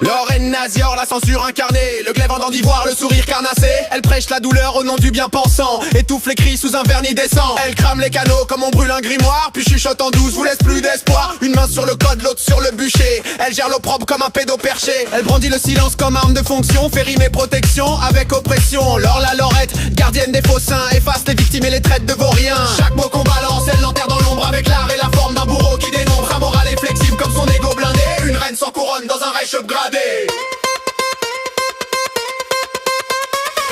Lorraine Nazior, la censure incarnée, le glaive en dents d'ivoire, le sourire carnassé. Elle prêche la douleur au nom du bien pensant, étouffe les cris sous un vernis décent. Elle crame les canaux comme on brûle un grimoire, puis chuchote en douce, vous laisse plus d'espoir. Une main sur le code, l'autre sur le bûcher. Elle gère l'opprobre comme un pédo perché. Elle brandit le silence comme arme de fonction, fait rimer protection avec oppression. Laure la Laurette, gardienne des faux seins, efface les victimes et les traite de vauriens. Chaque mot qu'on balance, elle l'enterre dans l'ombre avec l'art et la forme d'un bourreau qui dénombre. Un moral est flexible comme son ego blindé, une reine sans couronne dans un Reich upgradé.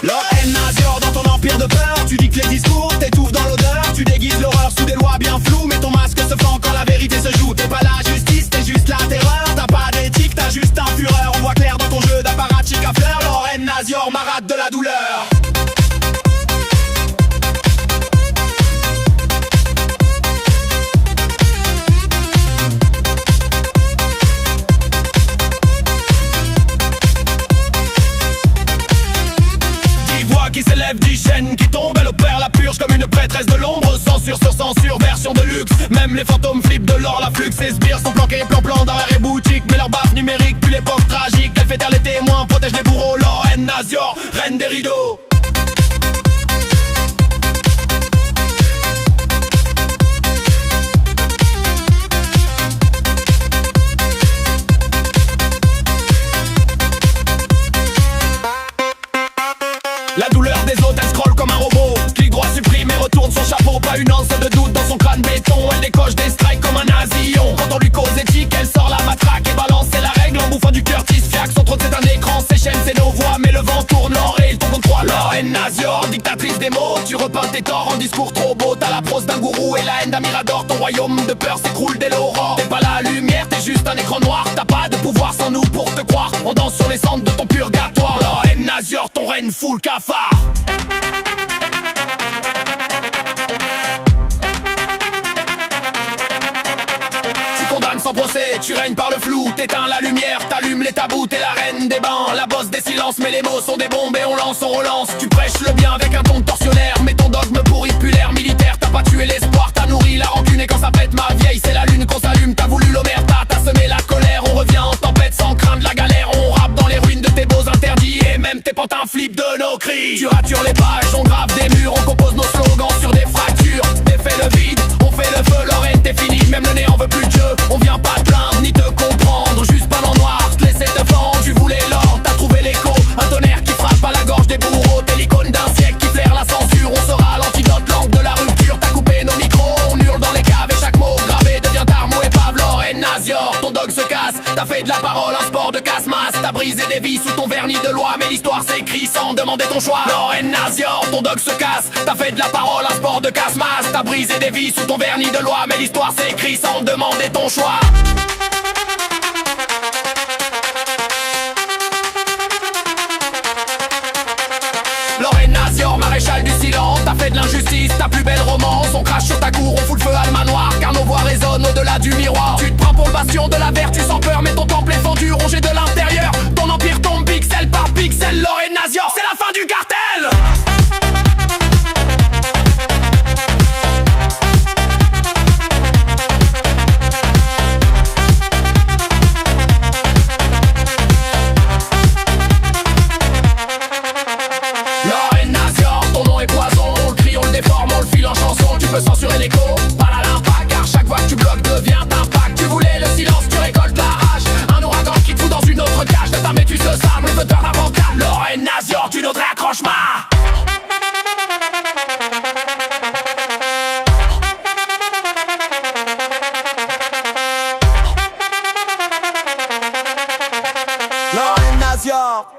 Lorraine Nazior dans ton empire de peur, tu dis que les discours t'étouffent dans l'odeur. Tu déguises l'horreur sous des lois bien floues, mais ton masque se fend quand la vérité se joue. T'es pas la justice, t'es juste la terreur. T'as pas d'éthique, t'as juste un fureur. On voit clair dans ton jeu d'apparatchik à fleurs. Lorraine Nazior, marade de la douleur. Qui s'élève, 10 chaînes qui tombent, elle opère la purge comme une prêtresse de l'ombre. Censure sur censure, version de luxe. Même les fantômes flippent de l'or, la flux. Ses sbires sont planqués, plan dans l'arrêt boutique. Mais leur baffe numérique, puis l'époque tragique. Elle fait taire les témoins, protège les bourreaux. Lorraine Nazior, reine des rideaux. La douleur des autres, elle scrolle comme un robot. Clic droit supprime et retourne son chapeau. Pas une once de doute dans son crâne béton. Elle décoche des strikes comme un nasillon. Quand on lui cause éthique, elle sort la matraque et balance, c'est la règle en bouffant du Curtis Fiac. Son trône c'est un écran, ses chaînes c'est nos voix. Mais le vent tourne, l'oreille, il tombe contre toi. Lorraine Nazior, dictatrice des mots. Tu repeins tes torts en discours trop beau. T'as la prose d'un gourou et la haine d'un mirador. Ton royaume de peur s'écroule dès l'aurore. T'es pas la lumière, t'es juste un écran noir. T'as pas de pouvoir sans nous pour te croire. On danse sur les cendres de ton purgatoire. Lorraine Nazior, ton règne fout le cafard. Sans procès, tu règnes par le flou, t'éteins la lumière, t'allumes les tabous, t'es la reine des bains, la bosse des silences, mais les mots sont des bombes et on relance. Tu prêches le bien avec un ton de tortionnaire, mais ton dogme pourri pue l'air militaire. T'as pas tué l'espoir, t'as nourri la rancune et quand ça pète ma vieille, c'est la lune qu'on s'allume. T'as voulu l'omerta, t'as semé la colère, on revient en tempête sans craindre la galère. On rappe dans les ruines de tes beaux interdits et même tes pantins flippent de nos cris. Tu ratures les pages, on grave des murs, on compose nos slogans sur des fractures. Défait le vide, on fait le feu, Lorraine t'es fini, même le néant veut plus de jeu. On vient pas te plaindre ni te comprendre, juste pas en noir, te laisser te fendre. Tu voulais l'or, t'as trouvé l'écho, un tonnerre qui frappe à la gorge des bourreaux. T'es l'icône d'un siècle qui flaire la censure, on sera l'antidote, l'angle de la rupture. T'as coupé nos micros, on hurle dans les caves et chaque mot gravé devient arme ou épave. Lorraine Nazior, ton dog se casse, t'as fait de la parole un sport de casse-masse. T'as brisé des vies sous ton vernis de loi, mais l'histoire s'écrit sans demander ton choix. Lorraine Nazior, ton dog se casse, t'as fait de la parole un sport de casse-masse. T'as brisé des vies sous ton vernis de loi, mais l'histoire s'écrit sans demander ton choix. Lorraine Nazior, maréchal du silence, t'as fait de l'injustice ta plus belle romance. On crache sur ta cour, on fout le feu à le manoir, car nos voix résonnent au-delà du miroir. Tu te prends pour le bastion de la vertu sans peur, mais ton temple est fendu, rongé de l'intérieur. Ton empire tombe pixel par pixel. Lorraine Nazior, c'est la fin du cartel. Tu peux censurer l'écho, pas la l'impact, car chaque voix que tu bloques devient impact. Tu voulais le silence, tu récoltes la rage. Un ouragan qui te fout dans une autre cage. De ta métus le sable, le feuteur d'avant-garde. Lorraine Nazior, tu n'aurais accroche pas. Lorraine Nazior.